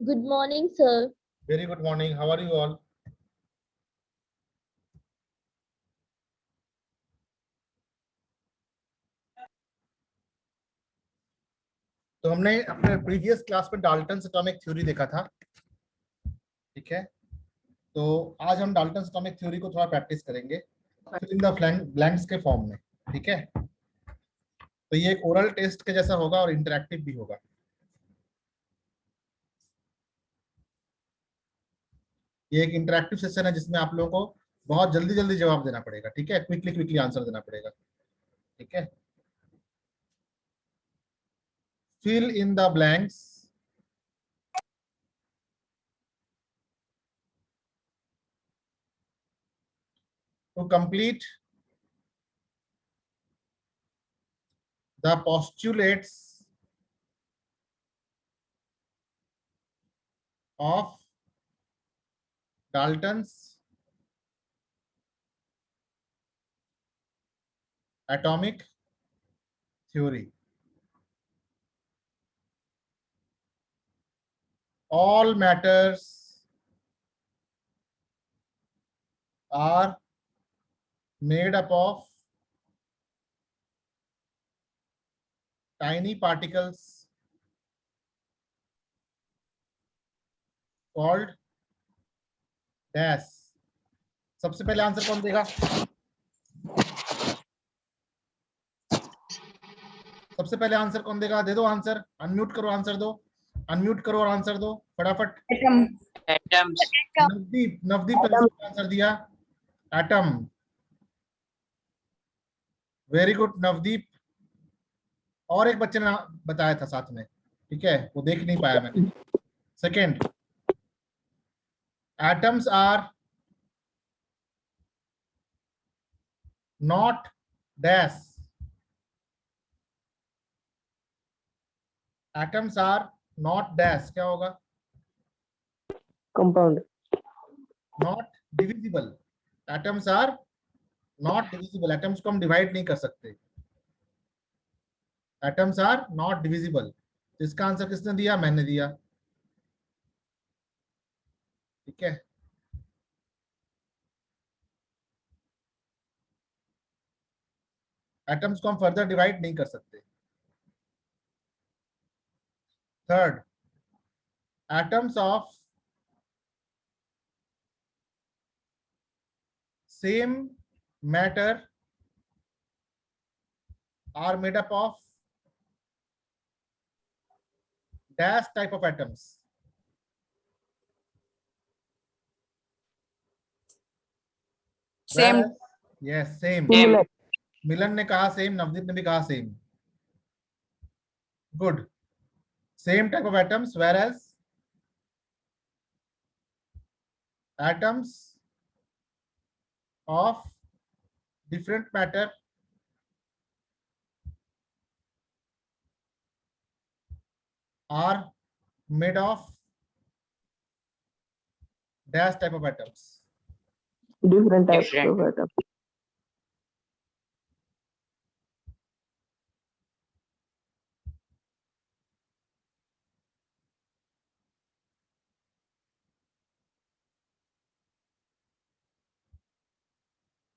Good morning, sir. Very good morning. How are you all? तो हमने अपने previous class में डाल्टन एटॉमिक थ्योरी देखा था, ठीक है। तो आज हम डाल्टन एटॉमिक थ्योरी को थोड़ा प्रैक्टिस करेंगे फिल इन द ब्लैंक्स के फॉर्म में, ठीक है। तो ये एक ओरल टेस्ट के जैसा होगा और इंटरेक्टिव भी होगा। ये एक इंटरेक्टिव सेशन है जिसमें आप लोगों को बहुत जल्दी जल्दी जवाब देना पड़ेगा, ठीक है। क्विकली क्विकली आंसर देना पड़ेगा, ठीक है। Fill in the blanks to complete the postulates of Dalton's atomic theory. All matters are made up of tiny particles called dash. सबसे पहले आंसर कौन देगा? सबसे पहले आंसर कौन देगा? दे दो आंसर, अनम्यूट करो, आंसर दो, अनम्यूट करो और आंसर दो फटाफट। एटम्स। नवदीप, नवदीप पहले आंसर दिया, एटम। Very good Navdeep. और एक बच्चे ने बताया था साथ में, ठीक है, वो देख नहीं पाया मैंने। Second, atoms are not dash. Atoms are not dash क्या होगा? Compound. Not divisible. Atoms are not divisible. Atoms को हम डिवाइड नहीं कर सकते। Atoms are not divisible. इसका आंसर किसने दिया? मैंने दिया, ठीक है। एटम्स को हम फर्दर डिवाइड नहीं कर सकते। Third, atoms of same matter are made up of dash type of atoms. Same. Yes, same. Similar. मिलन ने कहा सेम, नवदीप ने भी कहा same. Good. Same type of atoms, whereas atoms of different matter are made of dash type of atoms. Different types Different. of atoms.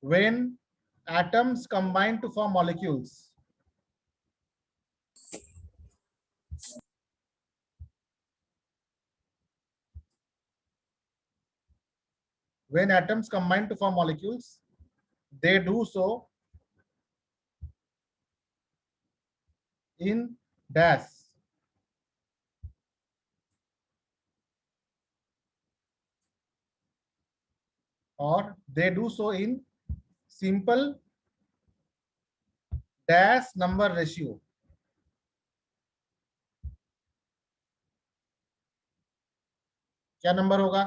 When atoms combine to form molecules, when atoms combine to form molecules, they do so in dash, or they do so in simple dash number ratio. क्या number होगा?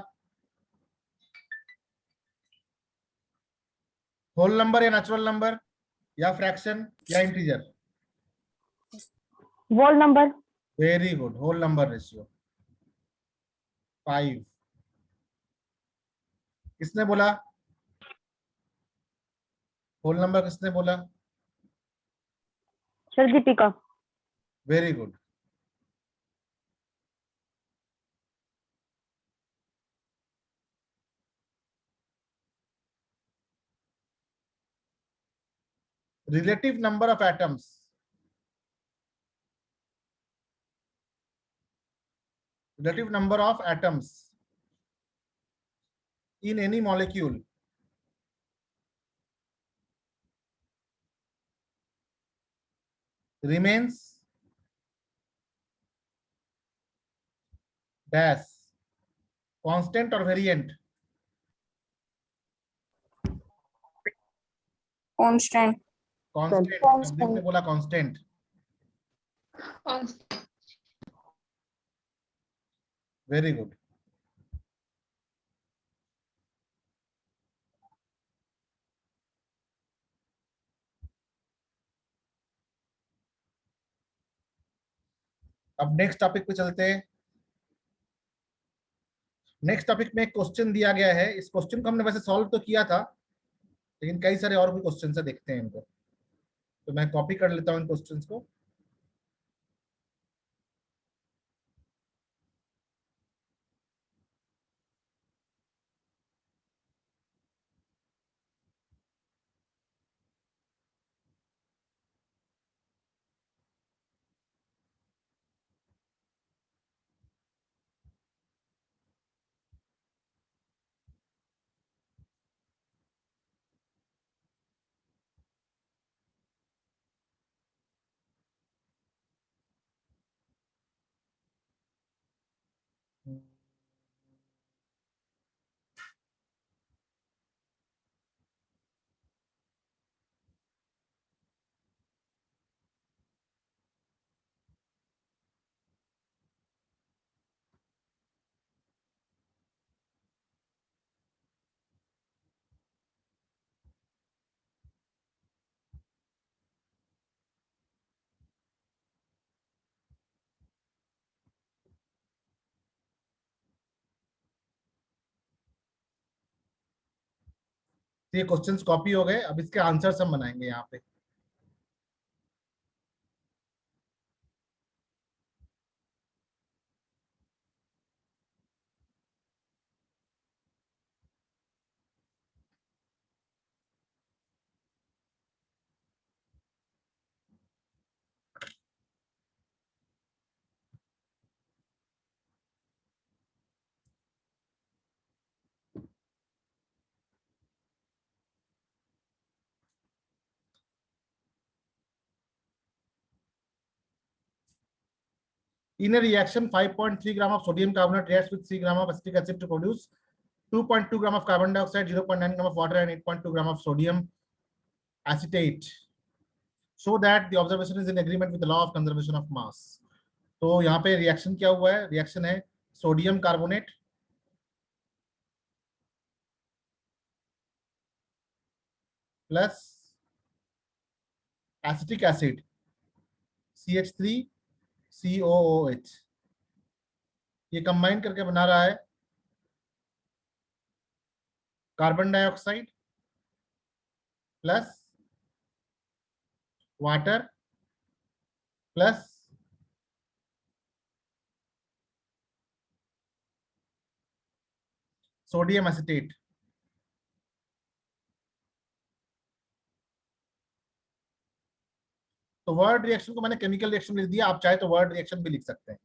Whole number या natural number या fraction या integer? Whole number. Very good, whole number ratio 5। किसने बोला whole number? किसने बोला? Sir, Deepika. Very good. relative number of atoms. Relative number of atoms in any molecule remains dash constant or variant. Constant. Constant. Sandeep ने बोला constant. Very good. अब next topic पे चलते हैं। नेक्स्ट टॉपिक में एक क्वेश्चन दिया गया है। इस क्वेश्चन को हमने वैसे सॉल्व तो किया था, लेकिन कई सारे और भी क्वेश्चन से देखते हैं इनको। तो मैं कॉपी कर लेता हूँ इन क्वेश्चंस को। ये क्वेश्चंस कॉपी हो गए। अब इसके आंसर्स हम बनाएंगे यहाँ पे। In a reaction, 5.3 gram of sodium carbonate reacts with 3 gram of acetic acid to produce 2.2 gram of carbon dioxide, 0.9 gram of water, and 8.2 gram of sodium acetate. So that the observation is in agreement with the law of conservation of mass. तो यहाँ पे reaction क्या हुआ है? Reaction है sodium carbonate plus acetic acid CH3COOH, ये combine करके बना रहा है carbon dioxide plus water plus sodium acetate. तो वर्ड रिएक्शन को मैंने केमिकल रिएक्शन लिख दिया, आप चाहे तो वर्ड रिएक्शन भी लिख सकते हैं।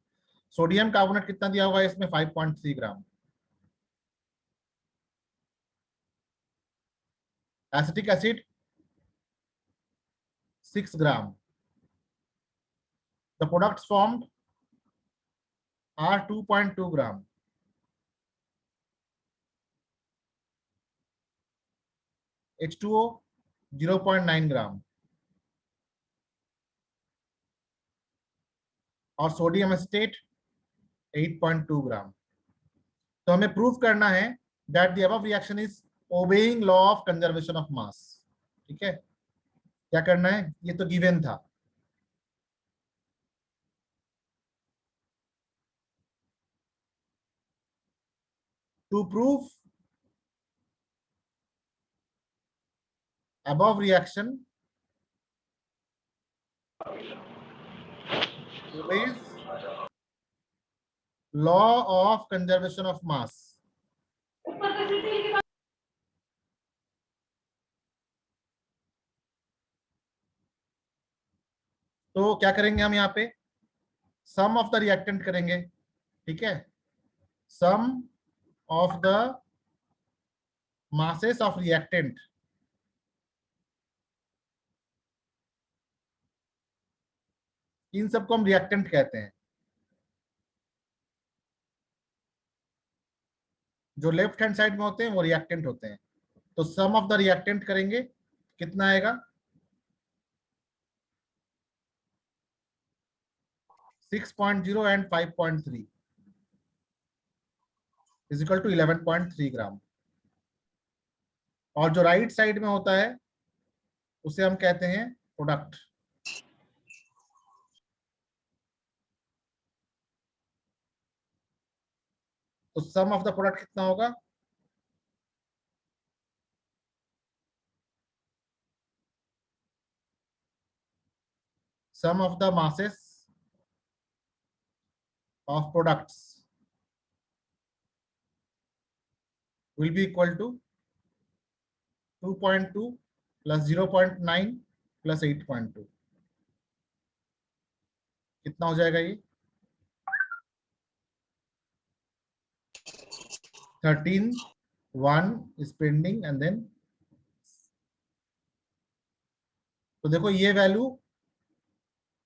सोडियम कार्बोनेट कितना दिया हुआ है इसमें? 5.3 gram. Acetic acid 6 gram. The products formed are 2.2 gram. H2O 0.9 gram और सोडियम एसिटेट 8.2 ग्राम। तो हमें प्रूव करना है that the above reaction is obeying law of conservation of mass। ठीक है, क्या करना है? ये तो गिवन था। To prove above reaction obeys law of conservation of mass। तो क्या करेंगे हम यहाँ पे, सम ऑफ द रिएक्टेंट करेंगे, ठीक है, sum of the masses of reactant, इन सबको हम रिएक्टेंट कहते हैं। जो लेफ्ट हैंड साइड में होते हैं वो रिएक्टेंट होते हैं। तो सम ऑफ द रिएक्टेंट करेंगे, कितना आएगा, 6.0 एंड 5.3 इज इक्वल टू 11.3 ग्राम। और जो राइट साइड में होता है उसे हम कहते हैं प्रोडक्ट। तो सम ऑफ द प्रोडक्ट कितना होगा, sum of the masses of products will be equal to 2.2 plus 0.9 plus 8.2, कितना हो जाएगा ये, 13, 1 is pending and then, तो देखो ये वैल्यू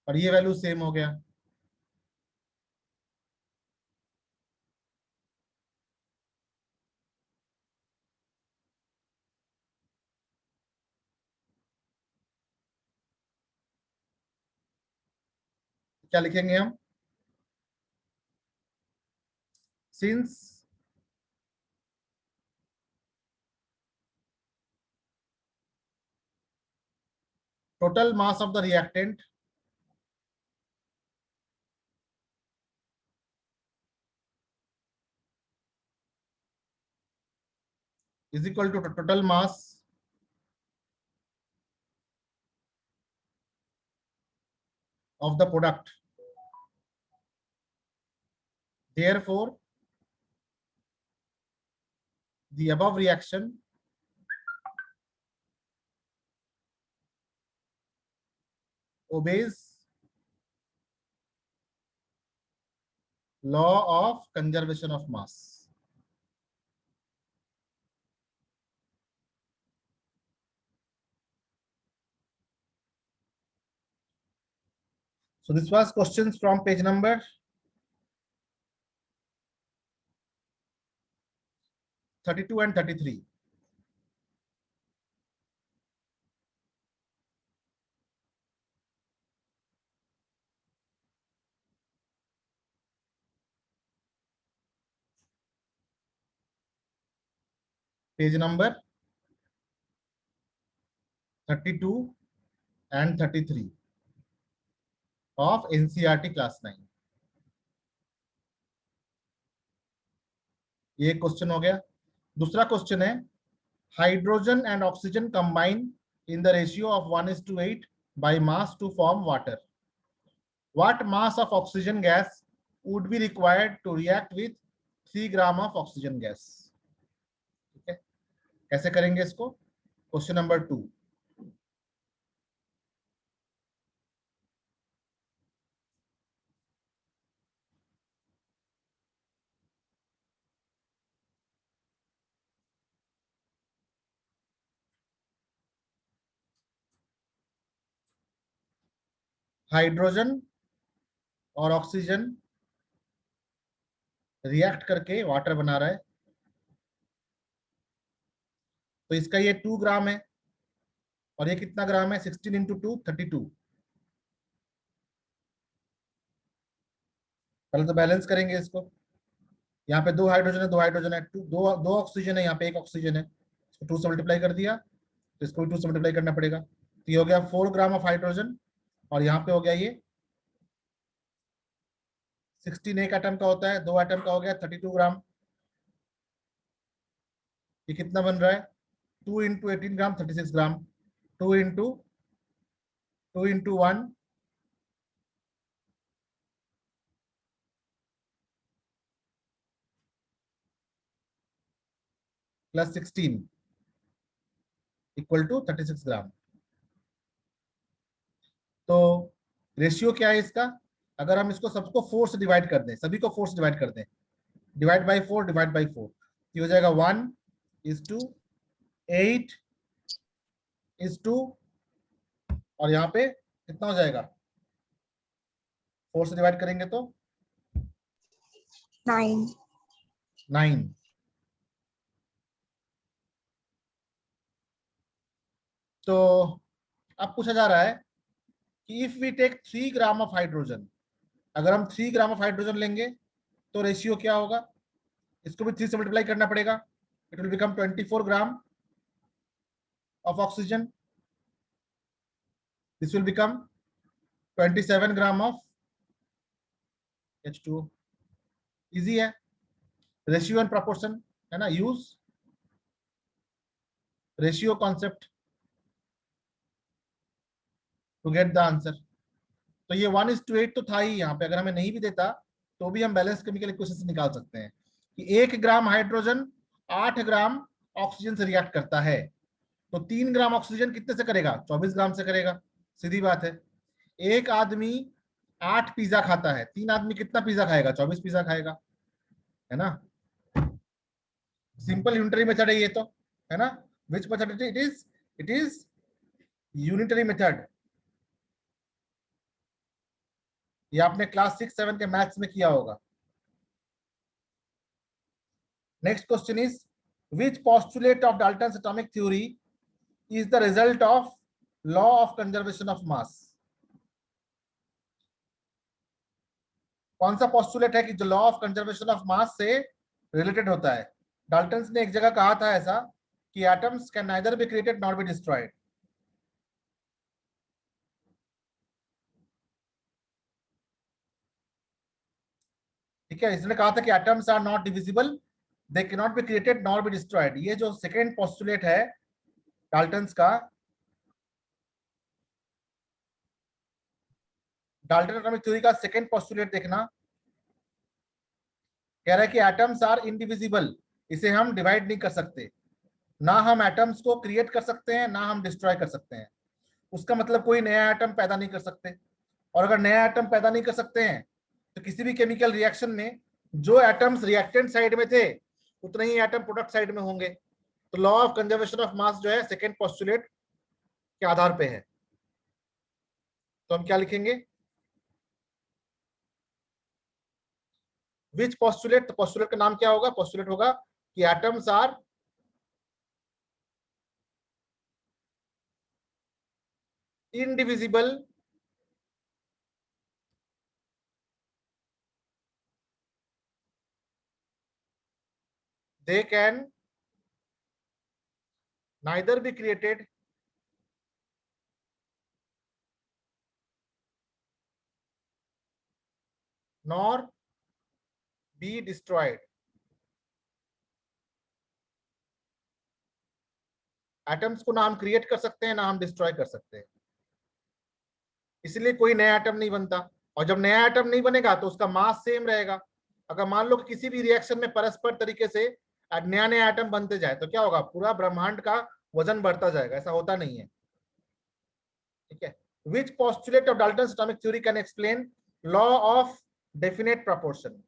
और ये वैल्यू सेम हो गया। क्या लिखेंगे हम, since total mass of the reactant is equal to total mass of the product, therefore the above reaction obeys law of conservation of mass. So this was questions from page number 32 and 33. Page number 32 and 33 of NCERT class 9. ये question हो गया। दूसरा question है, hydrogen and oxygen combine in the ratio of 1:8 by mass to form water. What mass of oxygen gas would be required to react with 3 gram of oxygen gas? ठीक है, कैसे करेंगे इसको, क्वेश्चन नंबर 2। हाइड्रोजन और oxygen react करके water बना रहा है, तो इसका ये 2 ग्राम है और ये कितना ग्राम है, 16 इंटू 2 32। पहले तो बैलेंस करेंगे इसको, यहाँ पे 2 हाइड्रोजन है, 2 हाइड्रोजन है, दो ऑक्सीजन है, यहाँ पे 1 ऑक्सीजन है, इसको 2 से मल्टीप्लाई कर दिया तो इसको 2 से मल्टीप्लाई करना पड़ेगा। तो ये हो गया 4 ग्राम ऑफ हाइड्रोजन और यहाँ पे हो गया ये 16 एक एटम का होता है, 2 एटम का हो गया 32 ग्राम। ये कितना बन रहा है, 2 into 18 gram 36 gram, 2 into 1 plus 16 equal to 36 gram. तो रेशियो क्या है इसका, अगर हम इसको सबको 4 से डिवाइड कर दें, सभी को 4 से डिवाइड कर दें, डिवाइड बाई 4 डिवाइड बाई 4, ये हो जाएगा 1:8:2, और यहाँ पे कितना हो जाएगा, 4 से डिवाइड करेंगे तो 9। तो अब पूछा जा रहा है कि if we take 3 gram of hydrogen, अगर हम 3 ग्राम ऑफ हाइड्रोजन लेंगे तो रेशियो क्या होगा, इसको भी 3 से मल्टीप्लाई करना पड़ेगा, it will become 24 gram of oxygen, this will become 27 gram of H2O। Easy है, रेशियो एंड प्रोपोर्शन है ना, use ratio concept to get the answer. तो ये 1:8 तो था ही यहाँ पे, अगर हमें नहीं भी देता तो भी हम बैलेंस केमिकल इक्वेशन से निकाल सकते हैं कि 1 ग्राम हाइड्रोजन 8 ग्राम ऑक्सीजन से रिएक्ट करता है, तो 3 ग्राम ऑक्सीजन कितने से करेगा, 24 ग्राम से करेगा, सीधी बात है। एक आदमी 8 पिज्जा खाता है, 3 आदमी कितना पिज्जा खाएगा, 24 पिज्जा खाएगा, है ना। सिंपल यूनिटरी मेथड है ये तो, है ना। Which method it is unitary method. ये आपने क्लास 6-7 के मैथ्स में किया होगा। Next question is which postulate of Dalton's atomic theory is the result of law of conservation of mass। कौन सा पोस्टुलेट है कि जो law of conservation of mass से रिलेटेड होता है। डाल्टन्स ने एक जगह कहा था ऐसा कि atoms can neither be created not be destroyed. ठीक है, इसने कहा था कि atoms are not divisible, they can not be created not be destroyed. ये जो सेकेंड पोस्टुलेट है डाल्टन्स का, डाल्टन एटॉमिक थ्योरी का सेकेंड पोस्टुलेट देखना, कह रहा है कि एटम्स आर इनडिविजिबल, इसे हम डिवाइड नहीं कर सकते, ना हम एटम्स को क्रिएट कर सकते हैं ना हम डिस्ट्रॉय कर सकते हैं। उसका मतलब कोई नया एटम पैदा नहीं कर सकते, और अगर नया एटम पैदा नहीं कर सकते हैं तो किसी भी केमिकल रिएक्शन में जो एटम्स रिएक्टेंट साइड में थे उतने ही एटम प्रोडक्ट साइड में होंगे। तो law of conservation of mass जो है सेकेंड पोस्टुलेट के आधार पे है। तो हम क्या लिखेंगे, विच पोस्टुलेट, तो पोस्टुलेट का नाम क्या होगा, पोस्टुलेट होगा कि atoms are indivisible they can neither be created nor be destroyed। एटम्स को ना हम क्रिएट कर सकते हैं ना हम डिस्ट्रॉय कर सकते हैं, इसलिए कोई नया एटम नहीं बनता। और जब नया एटम नहीं बनेगा तो उसका मास सेम रहेगा। अगर मान लो कि किसी भी रिएक्शन में परस्पर तरीके से नया नया एटम बनते जाए तो क्या होगा, पूरा ब्रह्मांड का वजन बढ़ता जाएगा, ऐसा होता नहीं है। ठीक है, which postulate of Dalton's atomic theory can explain law of definite proportion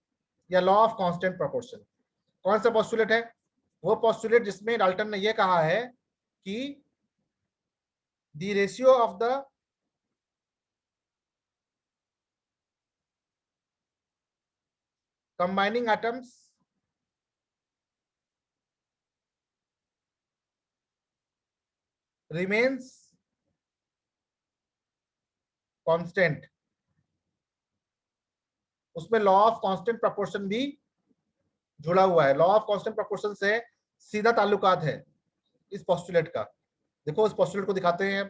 या लॉ ऑफ कांस्टेंट प्रोपोर्शन। कौन सा पोस्टुलेट है, वो पोस्टुलेट जिसमें डाल्टन ने यह कहा है कि the ratio of the combining atoms remains constant। उसमें लॉ ऑफ कांस्टेंट प्रोपोर्शन भी जुड़ा हुआ है। लॉ ऑफ कांस्टेंट प्रोपोर्शन से सीधा ताल्लुकात है इस पोस्टुलेट का। देखो इस पोस्टुलेट को दिखाते हैं,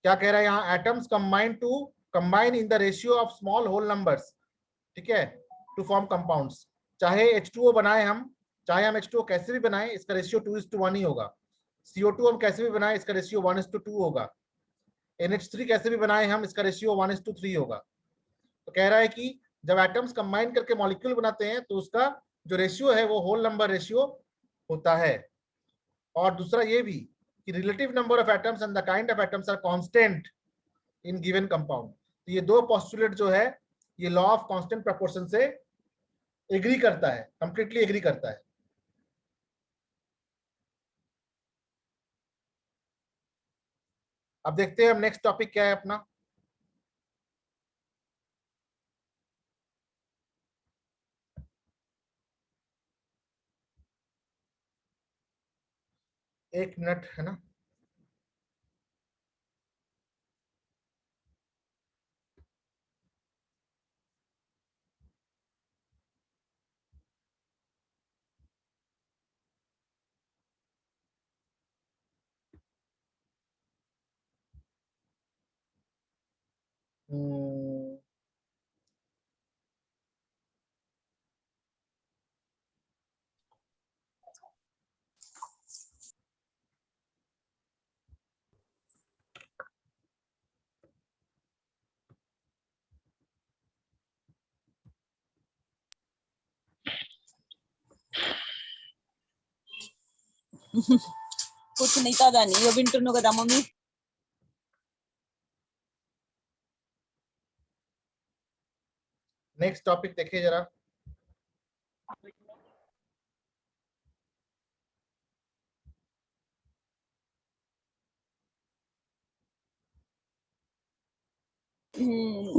क्या कह रहा है यहाँ, atoms combine in the ratio of small whole numbers, ठीक है, टू फॉर्म कंपाउंड्स। चाहे H2O बनाए हम, चाहे हम H2O कैसे भी बनाए, इसका रेशियो 2:1 ही होगा। CO2 हम कैसे भी बनाए, इसका रेशियो 1:2 होगा। NH3 कैसे भी बनाए हम, इसका रेशियो 1:3 होगा। तो कह रहा है कि जब एटम्स कंबाइन करके मॉलिक्यूल बनाते हैं तो उसका जो रेशियो है वो होल नंबर रेशियो होता है। और दूसरा ये भी कि relative number of atoms and the kind of atoms are constant in given compound. तो ये दो पोस्टुलेट जो है ये लॉ ऑफ कांस्टेंट प्रोपोर्शन से एग्री करता है, कंप्लीटली एग्री करता है। अब देखते हैं हम नेक्स्ट टॉपिक क्या है अपना। एक मिनट है ना। कुछ नहीं था नहीं वो बिंटू नु कदा मम्मी नेक्स्ट टॉपिक देखिए जरा।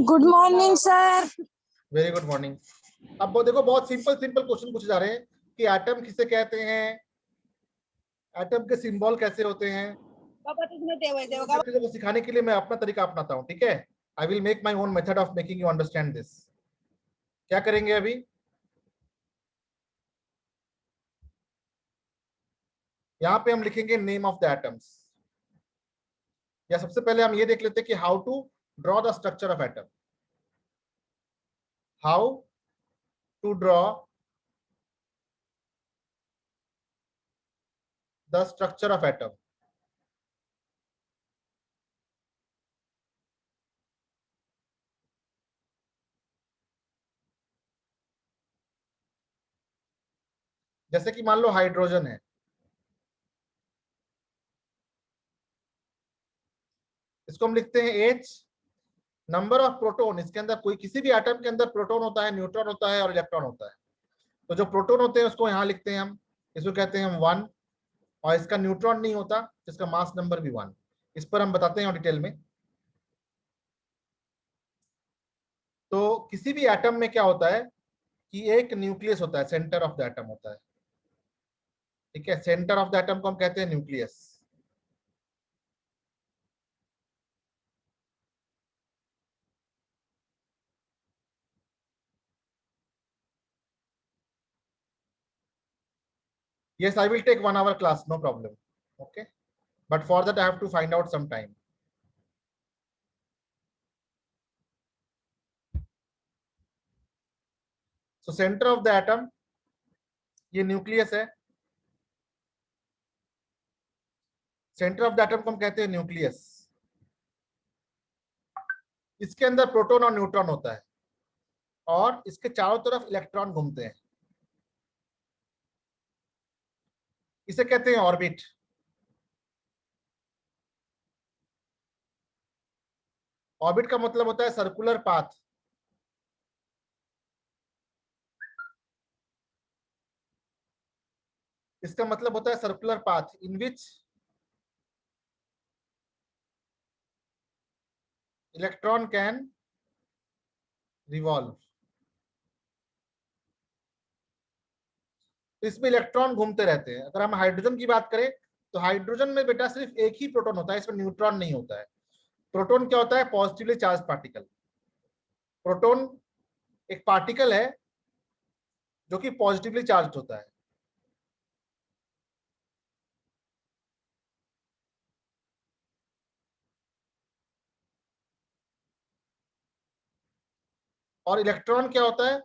Good morning sir. Very good morning. अब वो देखो बहुत सिंपल सिंपल क्वेश्चन पूछे जा रहे हैं कि एटम किसे कहते हैं, एटम के सिंबल कैसे होते हैं। पापा तुमने देवे देवे सब चीजों को सिखाने के लिए मैं अपना तरीका अपनाता हूँ, ठीक है। I will make my own method of making you understand this. क्या करेंगे अभी, यहाँ पे हम लिखेंगे नेम ऑफ द एटम्स, या सबसे पहले हम ये देख लेते हैं कि how to draw the structure of atom. How to draw the structure of atom. जैसे कि मान लो हाइड्रोजन है, इसको हम लिखते हैं H, नंबर ऑफ प्रोटॉन। इसके अंदर कोई किसी भी एटम के अंदर प्रोटॉन होता है, न्यूट्रॉन होता है और इलेक्ट्रॉन होता है। तो जो प्रोटॉन होते हैं उसको यहाँ लिखते हैं हम, इसको कहते हैं हम 1, और इसका न्यूट्रॉन नहीं होता, इसका मास नंबर भी 1। इस पर हम बताते हैं डिटेल में। तो किसी भी एटम में क्या होता है कि एक न्यूक्लियस होता है, सेंटर ऑफ द एटम होता है, ठीक है। सेंटर ऑफ द एटम को हम कहते हैं nucleus. Yes, I will take 1 hour class, no problem. Okay, but for that I have to find out some time. So center of the atom, ये nucleus है। सेंटर ऑफ द एटम को हम कहते हैं न्यूक्लियस। इसके अंदर proton और neutron होता है और इसके चारों तरफ इलेक्ट्रॉन घूमते हैं, इसे कहते हैं ऑर्बिट। ऑर्बिट का मतलब होता है सर्कुलर पाथ। इसका मतलब होता है circular path in which electron can revolve. इसमें इलेक्ट्रॉन घूमते रहते हैं। अगर हम हाइड्रोजन की बात करें तो हाइड्रोजन में बेटा सिर्फ एक ही प्रोटॉन होता है, इसमें न्यूट्रॉन नहीं होता है। प्रोटॉन क्या होता है, पॉजिटिवली चार्ज पार्टिकल। प्रोटॉन एक पार्टिकल है जो कि पॉजिटिवली चार्ज होता है। और इलेक्ट्रॉन क्या होता है,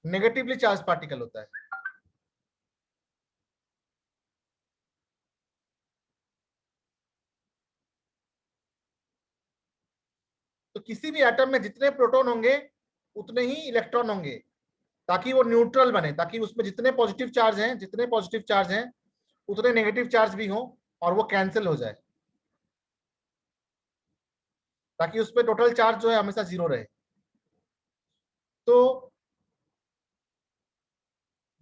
नेगेटिवली चार्ज पार्टिकल होता है। तो किसी भी एटम में जितने प्रोटॉन होंगे उतने ही इलेक्ट्रॉन होंगे, ताकि वो न्यूट्रल बने, ताकि उसमें जितने पॉजिटिव चार्ज हैं उतने नेगेटिव चार्ज भी हो और वो कैंसिल हो जाए, ताकि उस पर टोटल चार्ज जो है हमेशा 0 रहे। तो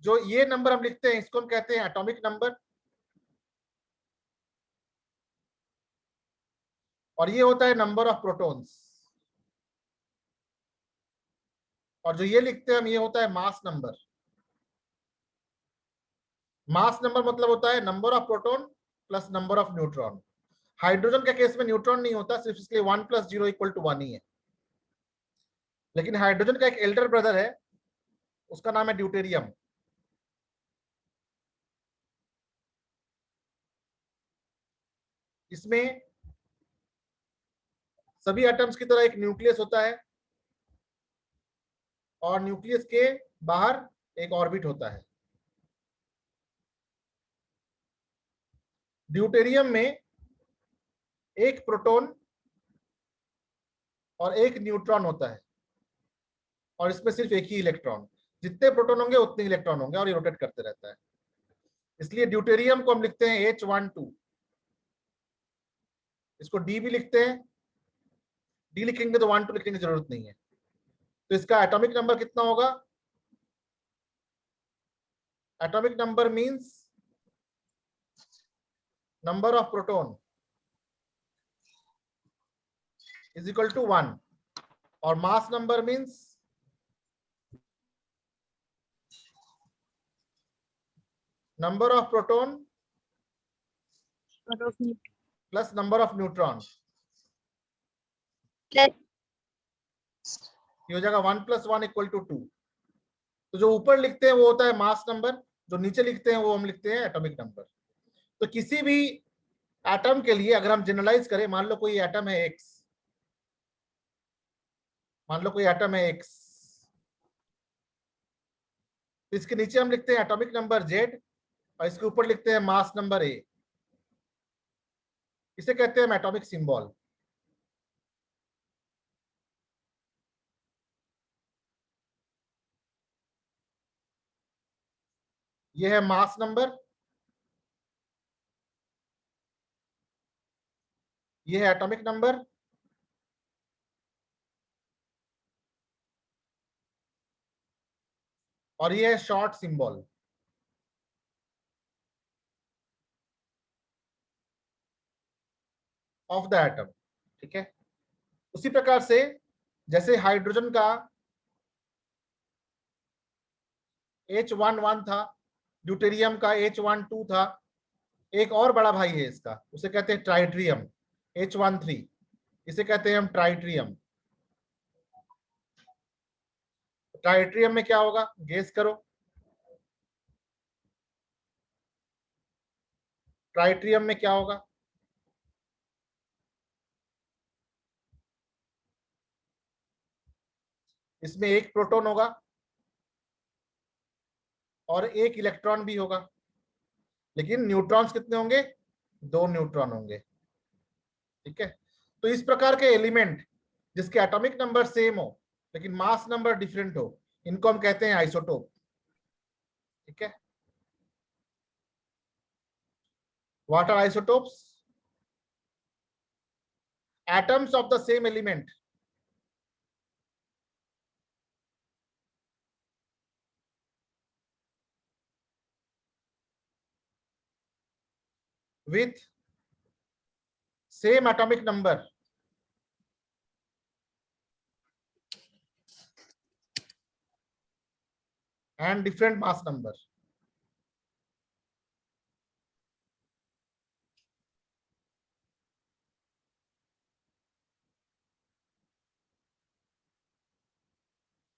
जो ये नंबर हम लिखते हैं इसको हम कहते हैं एटॉमिक नंबर, और ये होता है नंबर ऑफ प्रोटॉन्स। और जो ये लिखते हैं हम, ये होता है मास नंबर। मास नंबर मतलब होता है number of proton plus number of neutron. Hydrogen के केस में न्यूट्रॉन नहीं होता, सिर्फ इसलिए 1 + 0 = 1 ही है। लेकिन हाइड्रोजन का एक एल्डर ब्रदर है, उसका नाम है ड्यूटेरियम। इसमें सभी एटम्स की तरह एक न्यूक्लियस होता है और न्यूक्लियस के बाहर एक ऑर्बिट होता है। ड्यूटेरियम में एक प्रोटॉन और एक न्यूट्रॉन होता है, और इसमें सिर्फ एक ही इलेक्ट्रॉन। जितने प्रोटॉन होंगे उतने इलेक्ट्रॉन होंगे, और ये रोटेट करते रहता है। इसलिए ड्यूटेरियम को हम लिखते हैं H12। इसको डी भी लिखते हैं, डी लिखेंगे तो 1 2 लिखने की जरूरत नहीं है। तो इसका एटॉमिक नंबर कितना होगा? Atomic number means number of proton is equal to 1, और mass number means number of proton plus number of neutron. ये हो जाएगा 1 + 1 = 2। तो जो ऊपर लिखते हैं वो होता है मास नंबर, जो नीचे लिखते हैं वो हम लिखते हैं एटॉमिक नंबर। तो किसी भी एटम के लिए अगर हम जनरलाइज करें, मान लो कोई एटम है X, मान लो कोई एटम है X, तो इसके नीचे हम लिखते हैं एटॉमिक नंबर Z, और इसके ऊपर लिखते हैं मास नंबर A। इसे कहते हैं हम एटॉमिक सिंबल। ये है मास नंबर, ये है एटॉमिक नंबर, और ये है short symbol of the atom. ठीक है, उसी प्रकार से जैसे हाइड्रोजन का H11 था, ड्यूटेरियम का H12 था, एक और बड़ा भाई है इसका, उसे कहते हैं ट्राइट्रियम, H13, इसे कहते हैं हम ट्राइट्रियम। ट्राइट्रियम में क्या होगा, गेस करो। ट्राइट्रियम में क्या होगा? इसमें एक प्रोटॉन होगा और एक इलेक्ट्रॉन भी होगा, लेकिन न्यूट्रॉन्स कितने होंगे? 2 न्यूट्रॉन होंगे। ठीक है, तो इस प्रकार के एलिमेंट जिसके एटॉमिक नंबर सेम हो लेकिन मास नंबर डिफरेंट हो, इनको हम कहते हैं आइसोटोप। ठीक है, what are isotopes? Atoms of the same element with same atomic number and different mass number।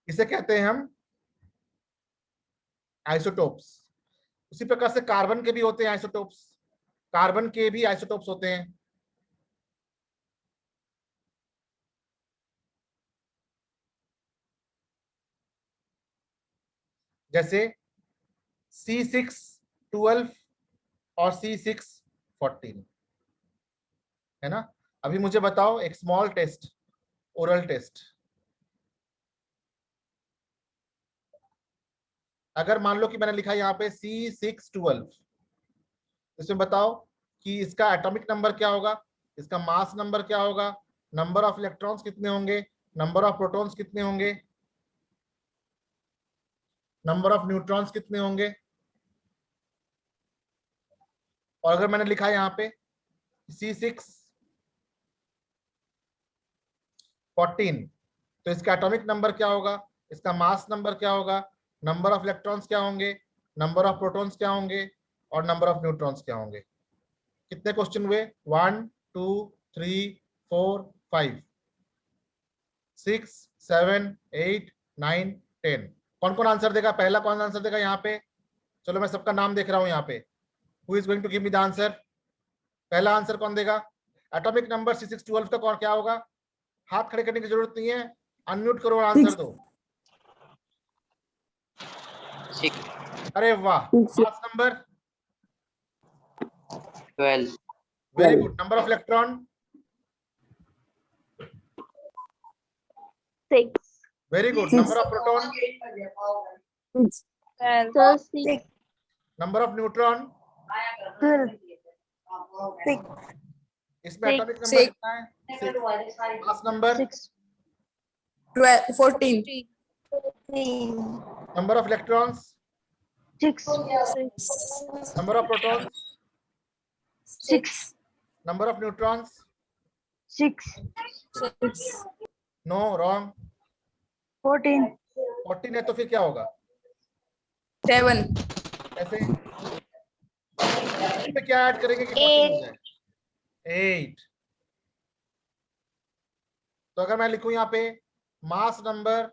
इसे कहते हैं हम आइसोटोप्स। उसी प्रकार से कार्बन के भी होते हैं आइसोटोप्स, कार्बन के भी आइसोटोप्स होते हैं। जैसे C612 और C614, है ना। अभी मुझे बताओ एक स्मॉल टेस्ट, ओरल टेस्ट, अगर मान लो कि मैंने लिखा यहाँ पे C612, इसमें बताओ कि इसका एटॉमिक नंबर क्या होगा, इसका मास नंबर क्या होगा, नंबर ऑफ इलेक्ट्रॉन्स कितने होंगे, नंबर ऑफ प्रोटॉन्स कितने होंगे, नंबर ऑफ न्यूट्रॉन्स कितने होंगे। और अगर मैंने लिखा है यहाँ पे C614, तो इसका एटॉमिक नंबर क्या होगा, इसका मास नंबर क्या होगा, नंबर ऑफ इलेक्ट्रॉन्स क्या होंगे, नंबर ऑफ प्रोटॉन्स क्या होंगे, और नंबर ऑफ न्यूट्रॉन्स क्या होंगे। कितने क्वेश्चन हुए, 1 2 3 4 5 6 7 8 9 10। कौन कौन आंसर देगा, पहला कौन आंसर देगा यहाँ पे, चलो मैं सबका नाम देख रहा हूँ यहाँ पे। Who is going to give me the answer, पहला आंसर कौन देगा। एटॉमिक नंबर C612 का कौन क्या होगा, हाथ खड़े करने की जरूरत नहीं है, अनम्यूट करो और आंसर दो। 6 अरे वाह, mass number 12 very good, number of electron 6 very good, number of proton, 6 number of neutron, 6 इसमें एटॉमिक नंबर कितना है, 6, mass number, 14 number of electrons, 6 number of protons, 6 number of neutrons, 6 no wrong, 14 14 है तो फिर क्या होगा, 7 ऐसे इसमें क्या ऐड करेंगे कि 14 हो जाए, 8। तो अगर मैं लिखूं यहाँ पे mass number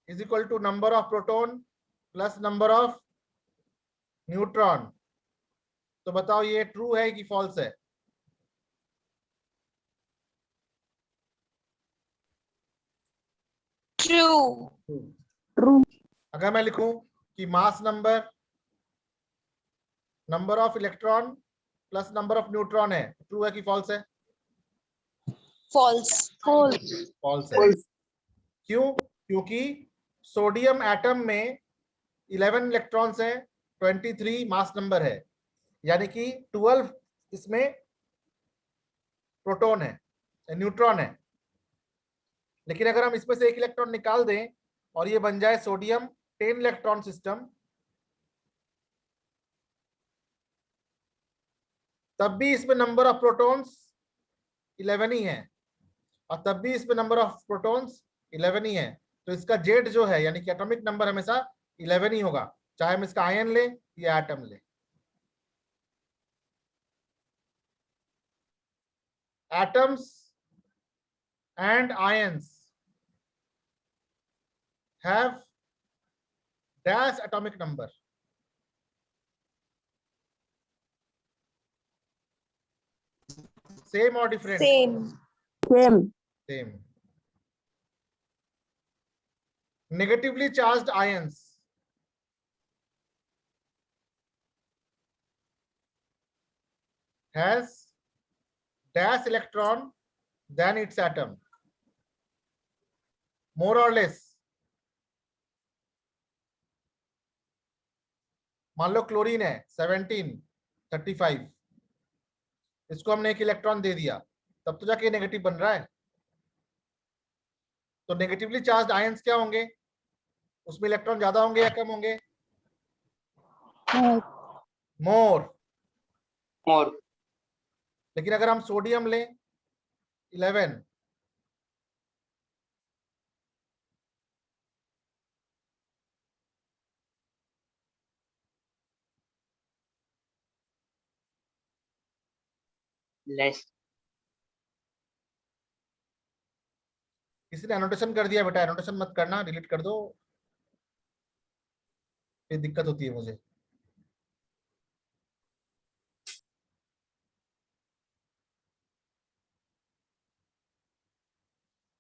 is equal to number of proton plus number of neutron, तो बताओ ये ट्रू है कि फॉल्स है। ट्रू ट्रू अगर मैं लिखूं कि mass number number of electron plus number of neutron है, ट्रू है कि फॉल्स है, फॉल्स फॉल्स है। क्यों, क्योंकि सोडियम एटम में 11 इलेक्ट्रॉन्स हैं, 23 मास नंबर है, यानी कि 12 इसमें प्रोटॉन है, न्यूट्रॉन है। लेकिन अगर हम इसमें से एक इलेक्ट्रॉन निकाल दें और ये बन जाए सोडियम 10 इलेक्ट्रॉन सिस्टम, तब भी इसमें नंबर ऑफ प्रोटॉन्स 11 ही है, और तब भी इसमें नंबर ऑफ प्रोटॉन्स 11 ही है। तो इसका जेड जो है यानी कि एटॉमिक नंबर हमेशा 11 ही होगा, चाहे हम इसका आयन ले या एटम ले। Atoms and ions have dash atomic number, same और different, same same. Negatively charged ions has dash electron than its atom, more or less. मान लो क्लोरीन है 1735, इसको हमने एक इलेक्ट्रॉन दे दिया, तब तो जाके नेगेटिव बन रहा है। तो नेगेटिवली चार्ज्ड आयंस क्या होंगे, उसमें इलेक्ट्रॉन ज्यादा होंगे या कम होंगे, मोर। more लेकिन अगर हम सोडियम लें 11, less किसी ने एनोटेशन कर दिया, बेटा एनोटेशन मत करना, डिलीट कर दो, ये दिक्कत होती है मुझे।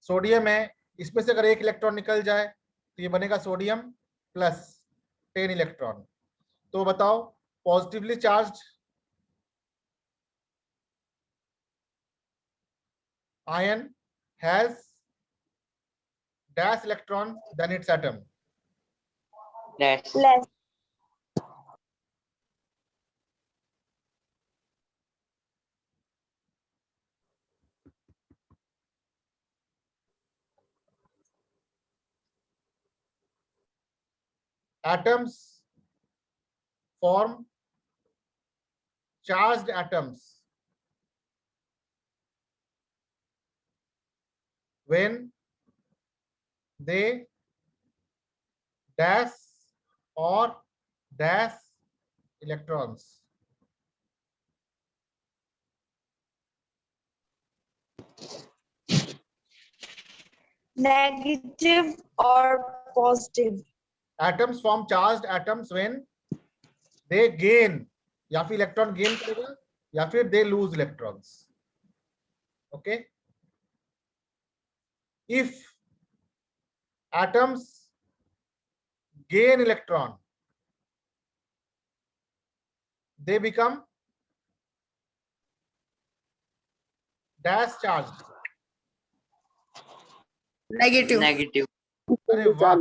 सोडियम है, इसमें से अगर एक इलेक्ट्रॉन निकल जाए तो ये बनेगा सोडियम प्लस 10 इलेक्ट्रॉन। तो बताओ positively charged ion has dash electron than its atom. less, less, Atoms form charged atoms when they dash or dash electrons. negative or positive, Atoms form charged atoms when they gain, या फिर electron gain करेगा या फिर they lose electrons. Okay. If atoms gain electron, they become dash charged. Negative. negative, अरे वाह,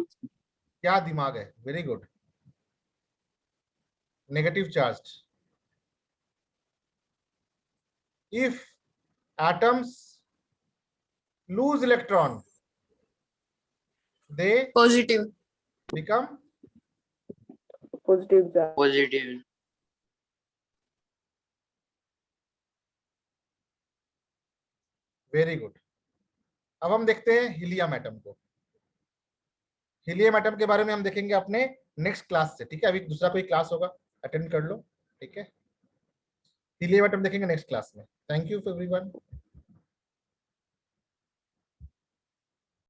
क्या दिमाग है, very good. Negative charged. If atoms lose electron, they Positive. become positive charge, positive, very good. अब हम देखते हैं हीलियम एटम को. हीलियम एटम के बारे में हम देखेंगे अपने नेक्स्ट क्लास से. ठीक है, अभी दूसरा कोई क्लास होगा, अटेंड कर लो. ठीक है, हीलियम एटम देखेंगे नेक्स्ट क्लास में. Thank you everyone.